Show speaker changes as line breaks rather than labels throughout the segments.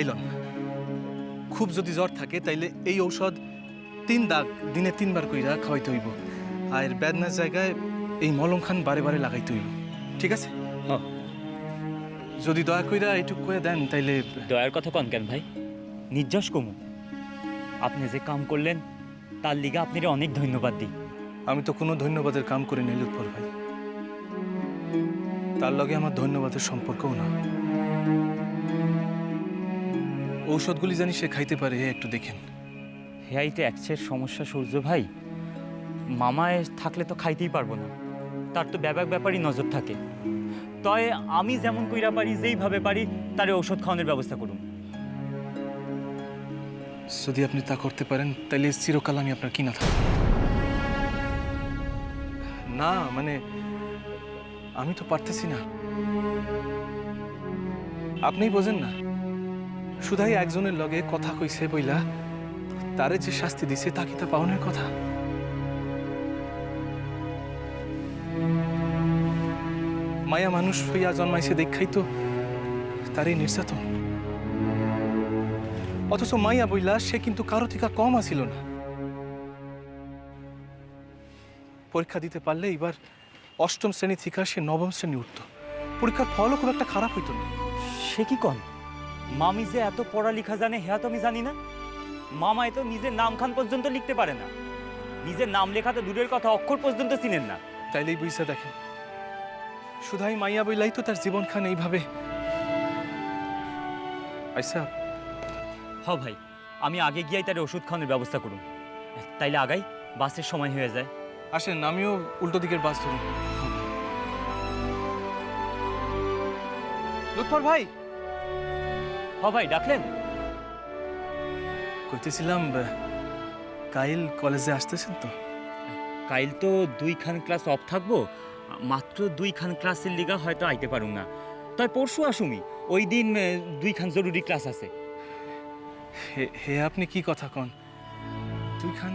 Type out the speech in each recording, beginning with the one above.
এইলন, খুব যদি জ্বর থাকে তাইলে এই ঔষধ 3 দাগ দিনে 3 বার কইরা খাওয়াইতে হইব, আর বেদনার জায়গায় এই মলম খান বারে বারে লাগাইতে হইব, ঠিক আছে?
হ্যাঁ।
যদি দয়া কইরা এইটুক কয়ে দেন তাইলে।
দয়ার কথা কন কেন ভাই? নির্যাস কমু। আপনি যে কাম করলেন তার লিগে আপনারে অনেক ধন্যবাদ দিই।
আমি তো কোনো ধন্যবাদের কাম করি নাই লুৎফর ভাই, তার লগে আমার ধন্যবাদের সম্পর্কও না। ঔষধগুলি জানি সে খাইতে পারে, একটু দেখেন।
হেয়াইতে একসের সমস্যা সূর্য ভাই, মামায় থাকলে তো খাইতেই পারবো না, তার তো ব্যাপারই নজর থাকে। তয় আমি যেমন কইরা পারি, যেইভাবে পারি তারে ঔষধ খাওয়ানোর ব্যবস্থা করুন।
যদি আপনি তা করতে পারেন তাহলে চিরকাল আমি আপনার কিনা থাকব। না মানে আমি তো পারতেছি না, আপনিই বোঝেন না। শুধাই একজনের লগে কথা কইছে বইলা তারে যে শাস্তি দিছে তা কি তা পাওনের কথা? মায়া মানুষ হইয়া জন্মাইছে দেখাই তো তারই নির্যাতন। অথচ মাইয়া বইলা সে কিন্তু কারো থেকে কম আসিল না। পরীক্ষা দিতে পারলে এবার 8ম শ্রেণী থেকে সে 9ম শ্রেণী উঠত। পরীক্ষার ফলও খুব একটা খারাপ হইতো না।
সে কি কন? মামি যে এত পড়ালেখা জানে হ্যাঁ তো আমি জানি না। মামায় তো নিজের নামখান পর্যন্ত লিখতে পারে না, নিজের নাম লেখা তো দূরের কথা, অক্ষর পর্যন্ত চিনেন না।
তাইলেই বুঝা দেখেন, শুধাই মাইয়া বইলাই তো তার জীবন খান এইভাবে। আইসা
হ ভাই, আমি আগে গিয়াই তার ওষুধ খাওয়ানোর ব্যবস্থা করুন। তাইলে আগাই, বাসের সময় হয়ে যায়।
আসেন, আমিও উল্টো দিকের বাস ধরুন। লুৎফর ভাই।
হ ভাই, ডাকলেন?
কইতেছিলাম কাইল কলেজে আসতেছেন তো?
কাইল তো 2খান ক্লাস অফ থাকবো, মাত্র 2খান ক্লাসের লিগা হয়তো আইতে পারুম না। তাই পরশু আসুমি, ওই দিন 2খান জরুরি ক্লাস আছে।
হে আপনি কি কথা কন? 2খান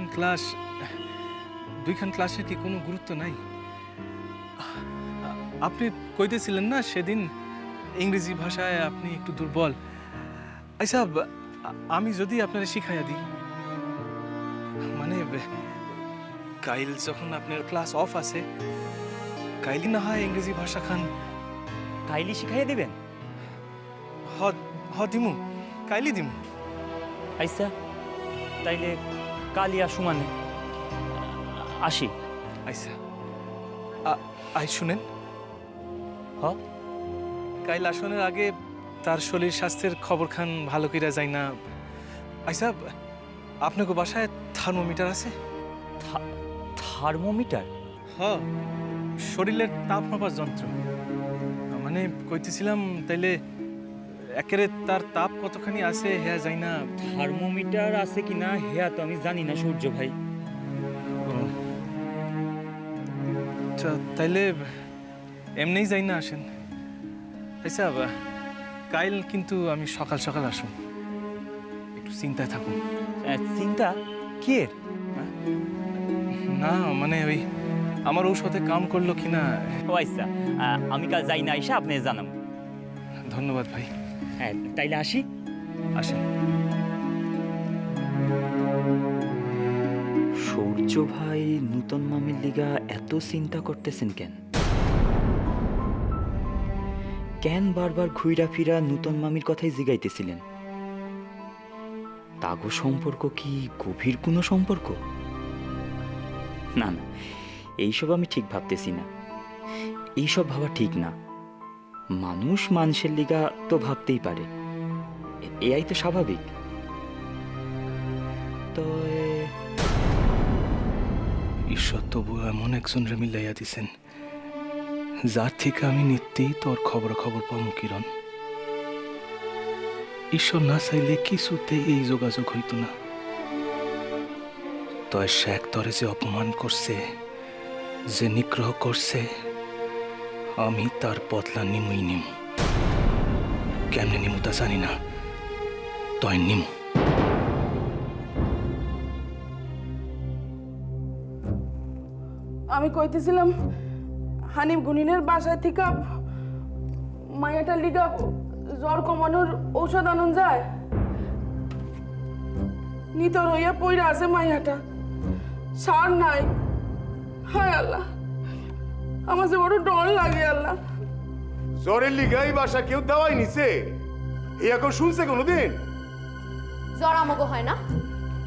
ক্লাসের কি কোনো গুরুত্ব নাই? আপনি কইতেছিলেন না সেদিন ইংরেজি ভাষায় আপনি একটু দুর্বল। আচ্ছা, আমি যদি আপনারে শিখাইয়া দিই, মানে কাইল যখন আপনার ক্লাস অফ আছে, কাইলি না হয় ইংরেজি ভাষা খান।
কাইলি শিখাইয়া দিবেন?
হ দিমু, কাইলি দিমু।
আইসা, তাইলে কালি আসু, মানে আসি।
আইসা আই শুনেন,
হ,
কাইল আসনের আগে তার শরীর স্বাস্থ্যের খবর খান ভালো কইরা যাই না। আইসা, আপনাকে বাসায় থার্মোমিটার আছে?
থার্মোমিটার?
হ, শরীরের তাপ মাপার যন্ত্র। মানে কইতেছিলাম তাইলে একেরে তার তাপ কতখানি আছে হ্যাঁ যাই না।
থার্মোমিটার আছে কিনা হ্যাঁ তো আমি জানি না সূর্য ভাই।
আচ্ছা, তাইলে এমনিই যাই না, আসেন। আচ্ছা, কাইল কিন্তু আমি সকাল সকাল আসুন, একটু চিন্তায় থাকুন।
চিন্তা কি এর?
না মানে ওই আমার ঔষধে কাম করলো কিনা।
ও আচ্ছা, আমি কাল যাই না, আইসা আপনি জানাম।
ধন্যবাদ ভাই।
হ্যাঁ, তাইলে আসি।
আসেন।
সূর্য ভাই নূতন মামির লিগা এত চিন্তা করতেছেন কেন? কেন বারবার ঘুইরা ফিরা নূতন মামির কথাই জিগাইতেছিলেন? তাগো সম্পর্ক কি গভীর কোনো সম্পর্ক? না না, এইসব আমি ঠিক ভাবতেছি না। এইসব ভাবা ঠিক না। মানুষ মানুষের লিগা তো ভাবতেই পারে, এটাই তো স্বাভাবিক। তো
ঈশ্বর তবু এমন একজনরে মিলাইয়া দিছেন যার থেকে আমি নিত্যেই তোর খবর পাবো কিরণ। ঈশ্বর না চাইলে কিছুতে এই যোগাযোগ হইতো না। তয় শেখ তরে যে অপমান করছে, যে নিগ্রহ করছে, আমি তার বদলা নিমুই নিম। কেমনে নিমু তা জানি না, তয় নিমু।
আমি কইতেছিলাম হানিফ গুনিনের বাসায় থেকে মায়াটার লিগা জ্বর কমানোর ঔষধ আনন যায়? নিতর হইয়া পইরা আছে মাইয়াটা, সার নাই। হায় আল্লাহ, আমার যে বড় ডর লাগে আল্লাহ।
জ্বরের লিগাই বাসা কেউ দাওয়াই নিছে? এই এখন শুনছে কোনোদিন?
জ্বর আমাগো হয় না,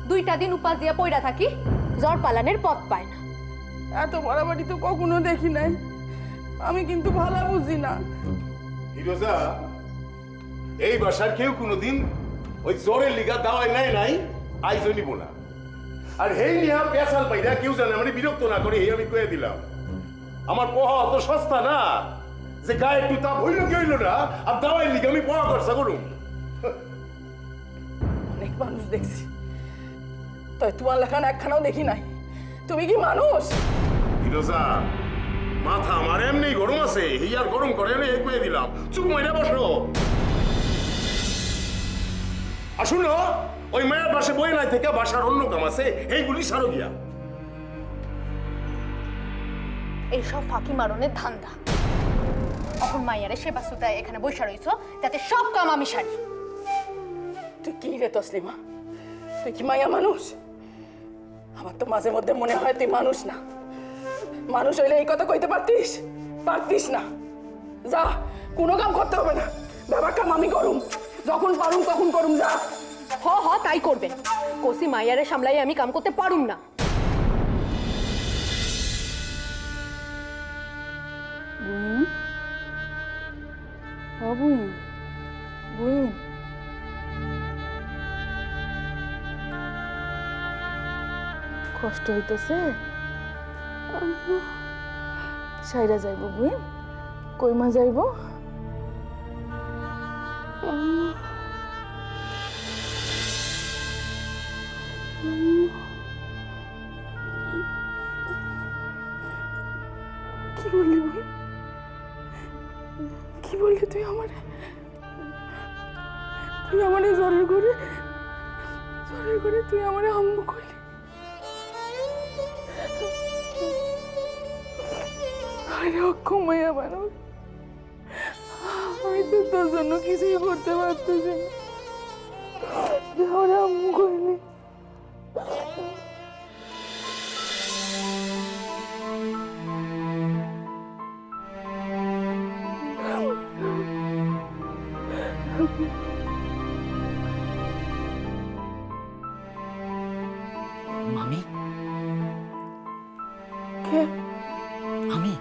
2টা দিন উপাস দিয়া পইরা থাকি, জ্বর পালানের পথ পায় না।
এত বাড়াবাড়ি তো কখনো দেখি নাই। আমি কিন্তু ভালো বুঝি না।
হিরোজা, এই বাসার কেউ কোনোদিন ওই জ্বরের লিগা দাওয়াই নাই আইজও নিব না। আর হেই নিয়া পেশাল পাইরা কেউ জানে মানে বিরক্ত না করে এই আমি কয়ে দিলাম। আমার পোহা অত সস্তা না যে গায়ে একটু তাপ হইল কি হইল না আর দাওয়াই লিগা আমি পোহা খরচা করুম।
অনেক মানুষ দেখছি, তাই তোমার লেখান একখানাও দেখি নাই। তুমি কি মানুষ?
হিরোজা, মাথা আমার এমনি গরম আছে, এই আর গরম করে এনে এই কয়ে দিলাম। চুপ মাইরা বসো। আসুন, ওই মায়ের বাসে বই নাই থেকে বাসার অন্য কাম আছে, এইগুলি সারো গিয়া।
এইসব ফাঁকি মারনের ধান্দা। এখন মাইয়ারে সেবা সুতায় এখানে বৈশা রইছ, যাতে সব কাম আমি সারি।
তুই কি রে তসলিমা? তুই কি মাইয়া মানুষ? আমার তো মাঝে মধ্যে মনে হয় তুই মানুষ না। মানুষ হইলে এই কথা কইতে পারতিস? পারতিস না। যা, কোনো কাম করতে হবে না, বাবা কাম আমি করুম। যখন পারুম তখন করুম। যা।
হ তাই করবেন। কোসি মাইয়ারে সামলাই আমি কাম করতে পারুম না।
কষ্ট হইতেছে? সাইরা যাইব বুঝি? কইমা যাইব? কি বললি বুঝি? কি বললি তুই আমারে? তুই আমারে জ্বরের ঘরে তুই আমারে আম্মু কইলি? আরে অক্ষম মাইয়া মানুষ, আমি তো তোর জন্য কিছুই করতে পারতেছি না। আমার আম্মু কইলি?
মামি,
কে?
আমি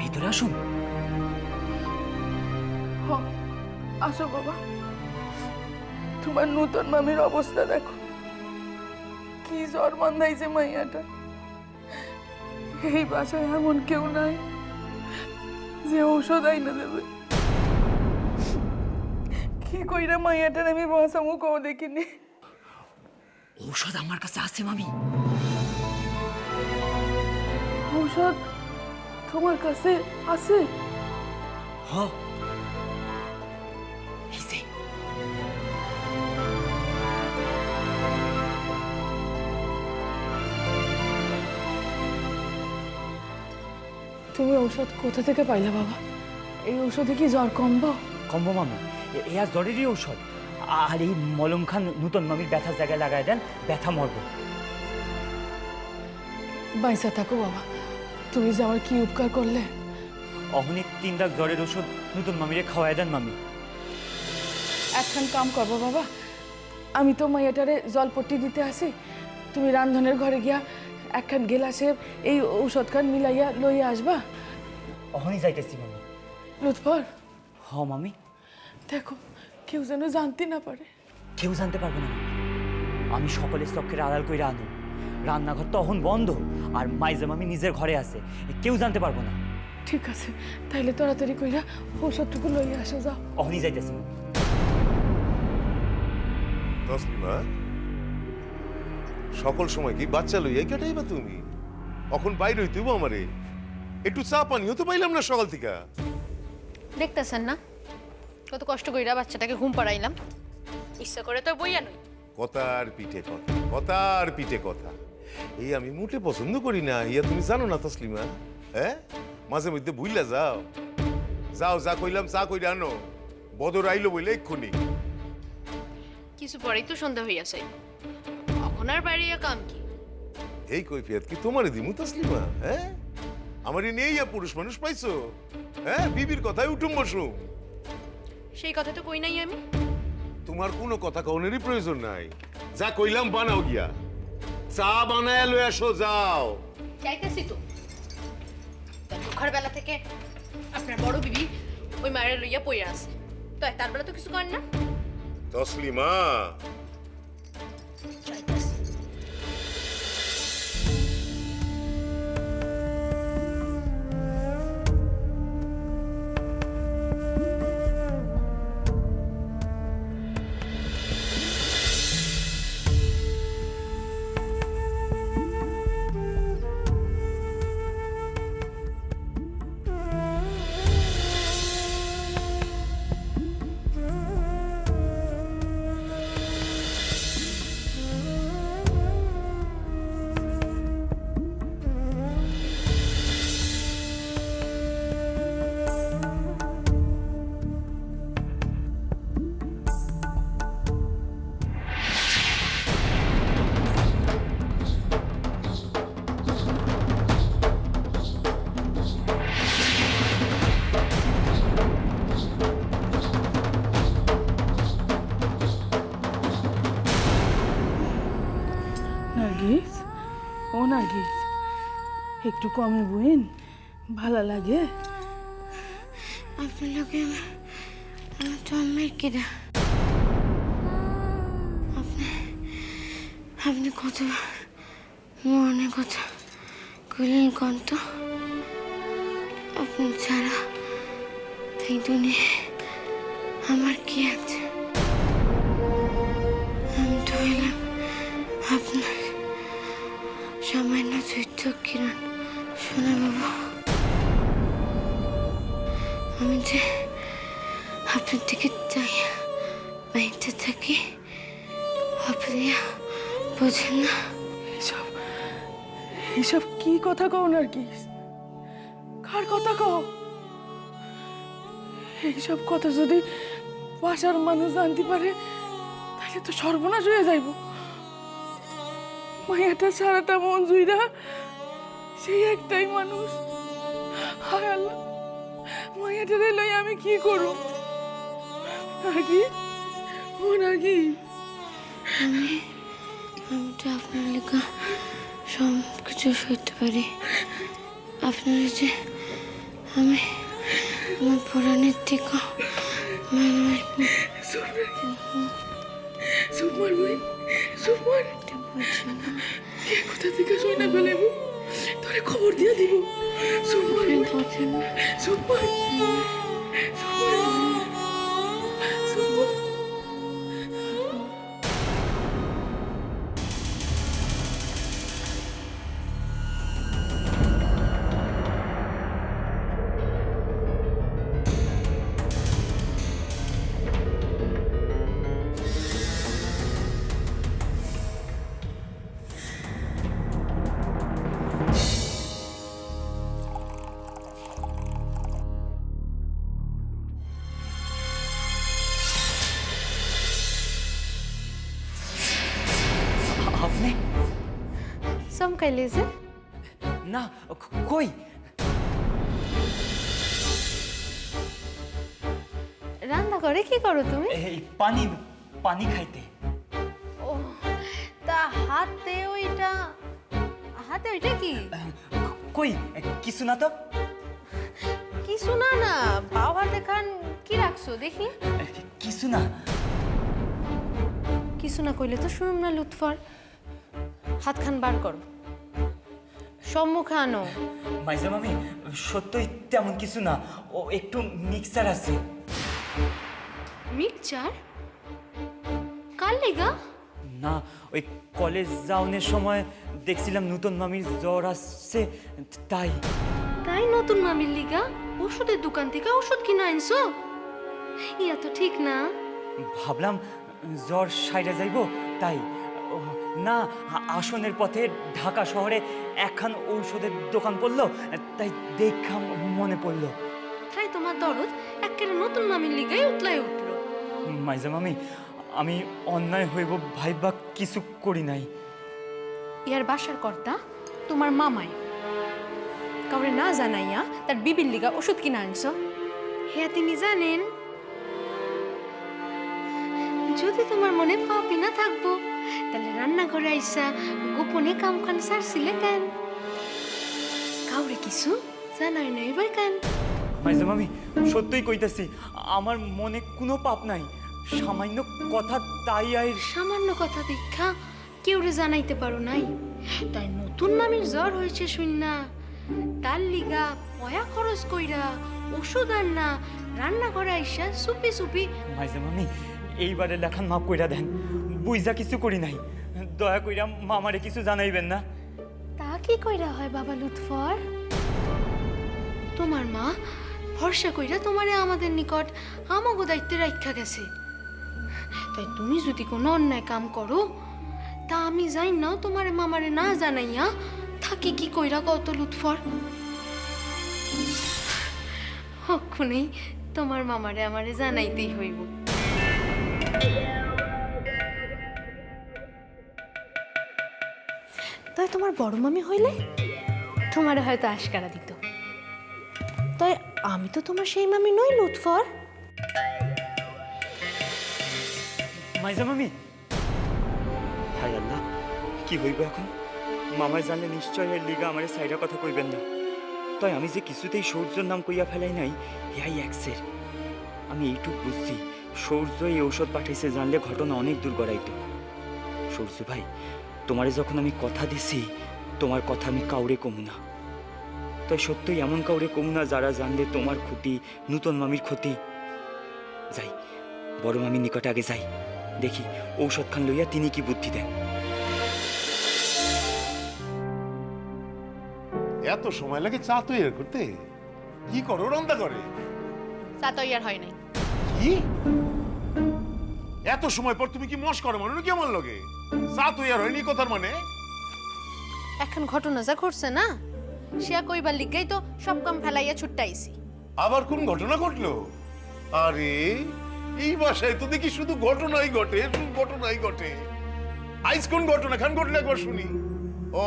ভিতরে আসুন।
আসো বাবা। তোমার নতুন মামির অবস্থা দেখো, কি জ্বর বান্ধাইছে মাইয়াটা। এই বাসায় এমন কেউ নাই যে ঔষধ আইনা দেবে। কি কইরা মাইয়াটার আমি বাঁচামু কেউ দেখিনি।
ঔষধ আমার কাছে আছে মামি।
ঔষধ তোমার কাছে আছে?
হ, এই যে।
তুমি ঔষধ কোথা থেকে পাইলা বাবা? এই ঔষধে কি জ্বর কমবো?
কম্বো মামি, এ আর জ্বরেরই ঔষধ। আর এই মলম খান নূতন মামির ব্যথার জায়গায় লাগাই দেন, ব্যথা মরবো।
বাইসা থাকো বাবা, তুমি যে আমার কি উপকার করলে।
অহনি 3 দাগ জ্বরের ওষুধ নূতন মামিরে খাওয়াই দেন মামি।
একখান কাম করবো বাবা, আমি তো মাইয়াটারে জলপট্টি দিতে আসি, তুমি রান্ধনের ঘরে গিয়া একখান গেলাসে এই ঔষধখান মিলাইয়া লইয়া আসবা।
অহনি যাইতেছি মামি।
লুৎফর,
হ মামি।
দেখো কেউ যেন জানতে না পারে।
কেউ জানতে পারবে না মামি। আমি সকলের চক্কের আড়াল কইরা আনো। রান্নাঘর তখন বন্ধ আর মাইজা মামি নিজের ঘরে আছে, কেউ জানতে পারবো না।
ঠিক আছে, তাইলে তাড়াতাড়ি কইরা ঔষধটুকু লইয়া আসো। যাও।
অহনি যাইতেছি মামি।
তসলিমা, সকল সময় কি বাচ্চা লইয়া কাটাইবা তুমি? এখন বাইরে হইতেইব আমারে। একটু চা পানিও তো পাইলাম না সকাল থেকে।
দেখতেছেন না কত কষ্ট কইরা বাচ্চাটাকে ঘুম পাড়াইলাম। ইচ্ছা করে তো বইয়া নই।
কথার পিঠে কথা, কথার পিঠে কথা। এই আমি মোটে পছন্দ করি না, ইয়া তুমি জানো না তসলিমা? হ্যাঁ, মাঝে মধ্যে ভুইলা যাও। যাও, যা কইলাম চা কইরা আনো। বদর আইলো বলে এক্ষুনি।
কিছু পরেই তো সন্ধ্যা হইয়াছে, এখন আর বাইরে কাম কি?
এই কৈফিয়ত কি তোমার দিমু তসলিমা? হ্যাঁ, আমার নেই পুরুষ মানুষ পাইছো? হ্যাঁ, বিবির কথায় উঠুম বসুম।
সেই কথা তো কই নাই আমি।
তোমার কোনো কথা কওনেরই প্রয়োজন নাই। যা কইলাম বানাও গিয়া, চা বানায় লয়ে আসো, যাও।
যাইতেছি তো। ঢোকার বেলা থেকে আপনার বড় বিবি ওই মায়ের লইয়া পইয়া আছে, তো তার বেলা তো কিছু করেন না।
তসলিমা,
যাইতেছি।
নার্গিস, ও নার্গিস, একটু কমে বুইন, ভালো লাগে।
আপনার লোকে আমার তো আম্মের কেডা। আপনি কত মনের কথা কইলেন কন্ত। আপনি ছাড়া এই দুনিয়ায় আমার কি আছে? আমি তো হইলাম আপনার সামান্য চৈত্র কিরণ। শোনা বাবু, আমি যে আপনার দিকে চাই বাইতে থাকি, আপনি বোঝেন না।
এসব এসব কি কথা কও নার্গিস? কার কথা কও? এইসব কথা যদি বাসার মানুষ জানতে পারে তাহলে তো সর্বনাশ হয়ে যাইব। মায়াটা সারাটা মন জুইরা সেই একটাই মানুষ। হায় আল্লাহ, মায়াটারে লই আমি কি করব? নার্গিস, ও নার্গিস,
আমি তো আপনার লেখা সব কিছু সইতে পারি। আপনার যে আমি আমার পুরাণের থেকে
সুমার বই, সুমার কে কোথা থেকে শুনে ফেলেব, তোরে খবর দিয়ে দিব। সুমার
বোঝেন না।
সুমার সুমার সুমার
আপনি?
চমকাইলে যে।
না, কই?
রান্না করে কি করো তুমি?
এই পানি পানি খাইতে।
ও, তা হাতে ওইটা কি?
কই, কিছু না তো।
কিছু না না, বাও হাতে খান কি রাখছো দেখি।
কিছু না।
কিছু না কইলে তো শুনুম না লুৎফর। হাত খান বার করো, সম্মুখে আনো।
মাইজা মামি, সত্যই তেমন কিছু না, ও একটু মিক্সার আছে।
মিক্সচার? কার লেগা?
না, ওই কলেজ যাওনের সময় দেখছিলাম নতুন মামির জ্বর আসছে, তাই।
তাই নতুন মামির লিগা ওষুধের দোকান থেকে ওষুধ কিনে আনছো? ইয়া তো ঠিক না।
ভাবলাম জ্বর সাইরা যাইব, তাই। ও, না, আসনের পথে ঢাকা শহরে একখান ঔষধের দোকান পড়লো, তাই দেখা মনে পড়লো।
মাথায় তোমার দরদ একেবারে নতুন মামির লিগাই উতলায় উঠলো।
মাইজা মামি, আমি অন্যায় হইব ভাইবা কিছু করি নাই।
ইয়ার বাসার কর্তা তোমার মামাই কাউরে না জানাইয়া তার বিবির লিগা ওষুধ কিনা আনছ।
হ্যাঁ তিনি জানেন, যদি তোমার মনে পাপই না থাকবো তাহলে রান্নাঘরে আইসা গোপনে কামখান সারছিলে কেন? কাউরে কিছু জানাই নাই ভাই কেন?
মাইজা মামি, সত্যই কইতাছি, আমার মনে কোনো পাপ নাই। সামান্য কথা তাই আইর।
সামান্য কথা দীক্ষা কেউরে জানাইতে পারো নাই, তাই নতুন মামির জ্বর হয়েছে শুননা তার লিগা পয়া খরচ কইরা ওষুধ আননা রান্নাঘরে আইসা সুপি সুপি।
মাইজা মামি, এইবারে লেখান মাফ কইরা দেন, বুঝা কিছু করি নাই। দয়া কইরা মামারে কিছু জানাইবেন না।
তা কি কইরা হয় বাবা লুৎফর? তোমার মা ভরসা কইরা তোমারে আমাদের নিকট আমাগো দায়িত্বে রাখা গেছে, তাই তুমি যদি কোনো অন্যায় কাম করো তা আমি যাই না তোমারে মামারে না জানাইয়া থাকি কি কইরা কত লুৎফর? হক্ষণেই তোমার মামারে আমারে জানাইতেই হইব।
তাই তোমার বড় মামি হইলে তোমারে হয়তো আশকারা দিত, তাই আমি তো তোমার সেই মামি নই লুৎফর।
মাইজা মামি, হায় আল্লাহ, কি হইব এখন? মামায় জানলে নিশ্চয় এর লিগা আমার সাইডা কথা কইবেন না। তাই আমি যে কিছুতেই সৌর্যর নাম কইয়া ফেলাই নাই, ইয়াই এক্সের। আমি এইটুক বুঝছি, সৌর্য এই ঔষধ পাঠাইছে জানলে ঘটনা অনেক দূর গড়াইতো। সৌর্য ভাই, তোমারে যখন আমি কথা দিছি, তোমার কথা আমি কাউরে কমু না। তাই সত্যই এমন কাউরে কমু না যারা জানলে তোমার ক্ষতি, নূতন মামির ক্ষতি। যাই, বড় মামির নিকটে আগে যাই, দেখি ঔষধ খান লইয়া তিনি কি বুদ্ধি দেন।
এত সময় লাগে চা তৈরি করতে? কি করো, রান্না করে?
চা তো ইয়ার হয় নাই।
কি এত সময় পর তুমি কি মশ করো মানে কি আমার লগে? চা তৈরি হয়নি কথার মানে?
এখন ঘটনা যা ঘটছে না, সে কইবার লিগাই তো সব কাম ফেলাইয়া ছুট্টাইছি।
আবার কোন ঘটনা ঘটলো? আরে এই বাসায় তো দেখি শুধু ঘটনাই ঘটে, শুধু ঘটনাই ঘটে। আইস কোন ঘটনা খান ঘটলে একবার শুনি। ও,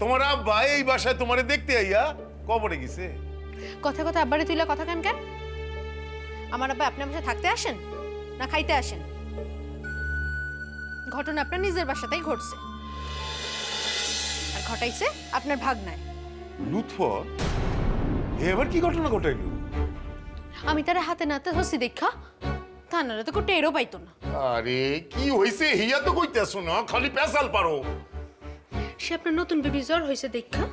তোমার আব্বা এই বাসায় তোমারে দেখতে আইয়া কবরে গেছে?
কথা কথা আব্বারে তুইলা কথা কেন কেন? আমার আব্বা আপনার বাসায় থাকতে আসেন না খাইতে আসেন? ঘটনা আপনার নিজের বাসাতেই ঘটছে, আর ঘটাইছে আপনার ভাগনায়।
লুৎফর এবার কি ঘটনা ঘটাইলো?
আমি তারা হাতে নাতে হসি দেখা থানারে তো টেরও পাইতো না।
আরে কি হইছে হিয়া তো কইতাছো না, খালি পেশাল পারো।
সে আপনার নতুন বেবি জ্বর হয়েছে দেখা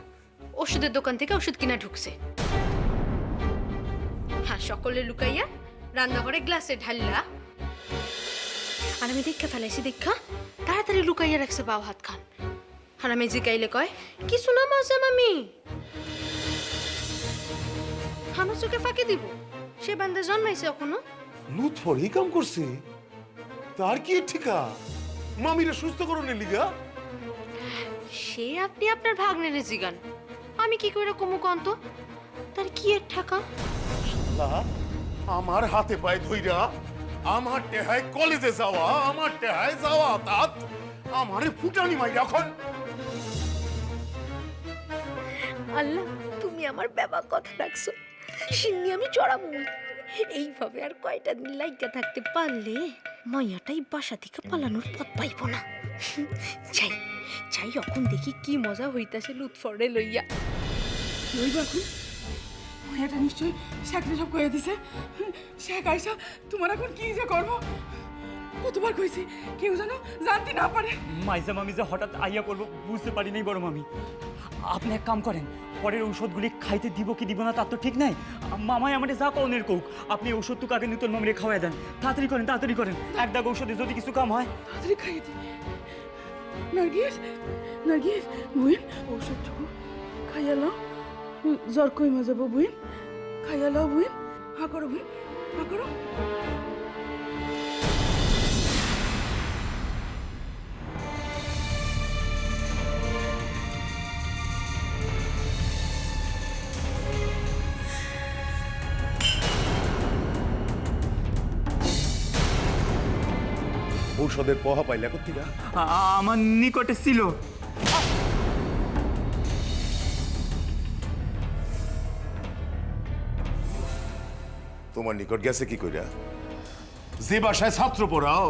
ওষুধের দোকান থেকে ওষুধ কিনা ঢুকছে। হ্যাঁ, সকলে লুকাইয়া রান্নাঘরে গ্লাসে ঢাললা, আর আমি দেখা ফেলাইছি দেখা তাড়াতাড়ি লুকাইয়া রাখছে বাও হাত খান। আর আমি জিগাইলে কয় কিছু না মাঝে মামি, আমার চোখে ফাঁকি দিব। সে বান্দা জন্মাইছে এখনো।
লুৎফর এই কাম করছে? তার কি ঠিকা? মামিরা সুস্থ করণের লিগা?
সে আপনি আপনার ভাগ্নেরে জিগান, আমি কি করে কমু কন্ত? তার কি এর ঠাকা?
শালা, আমার হাতে পায়ে ধইরা আমার টেহায় কলেজে যাওয়া, আমার টেহায় যাওয়া তাত আমারে ফুটানি মাই রাখন।
আল্লাহ, তুমি আমার বাবা কথা রাখছো, সিন্নি আমি চড়াবো। এইভাবে আর কয়টা দিন লাইগা থাকতে পারলে মাইয়াটাই বাসা থেকে পালানোর পথ পাইব না। যাই যাই, এখন দেখি কি মজা হইতাছে লুৎফরে লইয়া।
লইবা এখন? মায়াটা নিশ্চয়ই শেখরে সব কয়ে দিছে। শেখ আইসা তোমার এখন কি যে করবো? কতবার কইছি কেউ যেন জানতে না পারে।
মাইজা মামি যে হঠাৎ আইয়া করবো বুঝতে পারি নাই বড় মামি। আপনি এক কাম করেন, পরের ঔষধগুলি খাইতে দিব কি দিব না তার তো ঠিক নাই। মামাই আমাদের যা কনের কোক, আপনি ওষুধটুকু আগে নতুন মামিরে খাওয়াই দেন। তাড়াতাড়ি করেন, তাড়াতাড়ি করেন। এক দাগ ঔষধে যদি কিছু কাম হয়।
তাড়াতাড়ি খাইয়ে দি। নার্গিস, নার্গিস, বুইন ওষুধটুকু খাইয়া লাও। জ্বর কইমা যাবো বুইন, খাইয়া লাও বুইন। হা করো বুইন, হা করো।
ঔষধের পোহা পাইলা কোথেকে?
আমার নিকটে ছিল।
তোমার নিকট গেছে কি কইরা? যে বাসায় ছাত্র পড়াও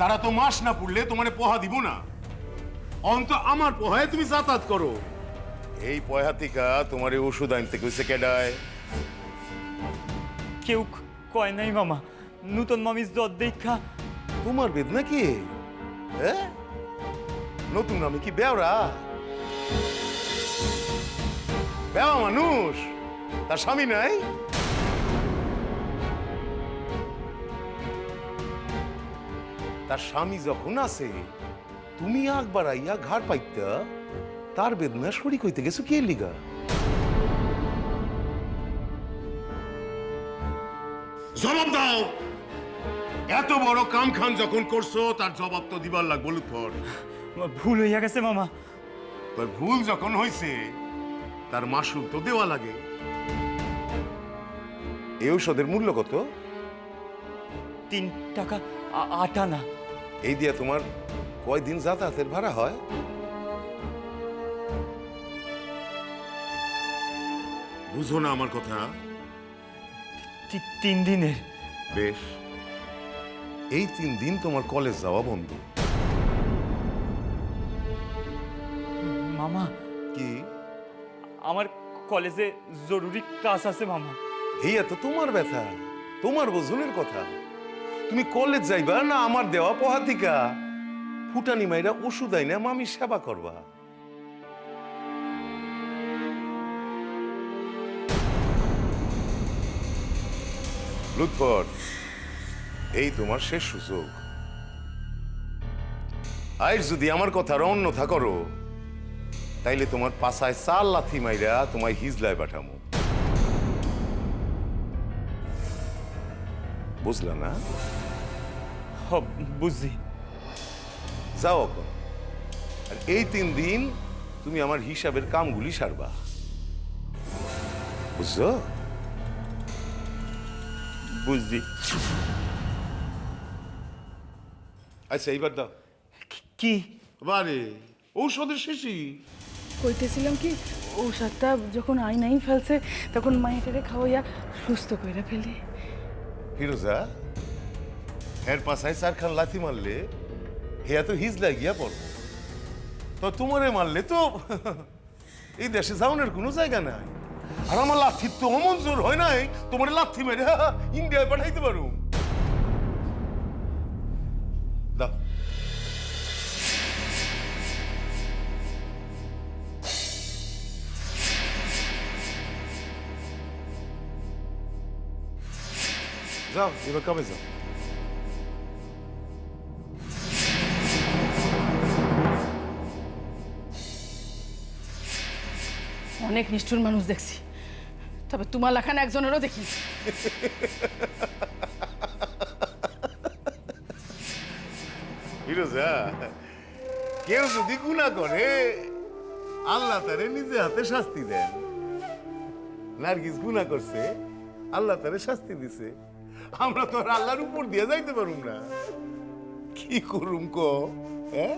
তারা তো মাস না পড়লে তোমারে পোহা দিব না। অন্ত আমার পোহায় তুমি যাতায়াত করো। এই পয়হা থেকে তোমার এই ওষুধ আনতে কইছে কেডায়?
কেউ কয় নাই মামা, নূতন মামিজ জ্বর দেখা।
তোমার বেদ নাকি? হ্যাঁ, নতুন আমি কি বেওরা? বেওয়া মানুষ, তার স্বামী নাই? তার স্বামী যখন আছে তুমি একবার আইয়া ঘাড় পাইতা, তার বেদনা শরিক হইতে গেছো কে লিগা? জবাব দাও। এত বড় কাম খান যখন করছো তার জবাব তো দিবার লাগবো লুৎফর।
ভুল হইয়া গেছে মামা।
তোর ভুল যখন হইছে তার মাসুল তো দেওয়া লাগে। এই ঔষধের মূল্য কত?
3 টাকা 8 আনা।
এই দিয়া তোমার কয়দিন যাতায়াতের ভাড়া হয়? বুঝো না আমার কথা?
3 দিনের।
বেশ, এই 3 দিন তোমার কলেজ যাওয়া বন্ধ।
মামা,
কি?
আমার কলেজে জরুরি ক্লাস আছে মামা।
এই এত তোমার ব্যথা, তোমার বোঝনের কথা। তুমি কলেজ যাইবা না আমার দেওয়া পহাতিকা ফুটানি মাইরা ওষুধ আইনা মামির সেবা করবা? লুৎফর, এই তোমার শেষ সুযোগ। আজ যদি আমার কথার অন্যথা করো তাইলে তোমার পাছায় 4 লাথি মাইরা তোমায় হিজলায় পাঠামো। বুঝলা না?
বুঝছি।
যাও এখন। আর এই 3 দিন তুমি আমার হিসাবের কামগুলি সারবা, বুঝছো?
বুঝছি।
আচ্ছা এইবার দাও।
কি?
বারে ঔষধের শেষই।
কইতেছিলাম কি, ঔষধটা যখন আইনাই ফেলছে তখন মাইটারে খাওয়াইয়া সুস্থ কইরা ফেলি।
ফিরোজা, এর পাশায় 4 খান লাথি মারলে হেয়া তো হিজলা গিয়া পড়বো। তো তোমারে মারলে তো এই দেশে যাওনের কোনো জায়গা নাই। আর আমার লাথির তো অমন জোর হয় নাই তোমার লাথি মেরে ইন্ডিয়ায় পাঠাইতে পারো। দাও। যাও, এবার কবে যাও।
অনেক নিষ্ঠুর মানুষ দেখছি, তবে তোমার লেখানে একজনেরও দেখি।
ফিরোজা, কেউ যদি গুনাহ করে আল্লাহ তারে নিজে হাতে শাস্তি দেন। নার্গিস গুনাহ করছে, আল্লাহ তারে শাস্তি দিছে। আমরা তো আর আল্লাহর উপর দিয়ে যাইতে পারুম না। কি করুম কো? হ্যাঁ?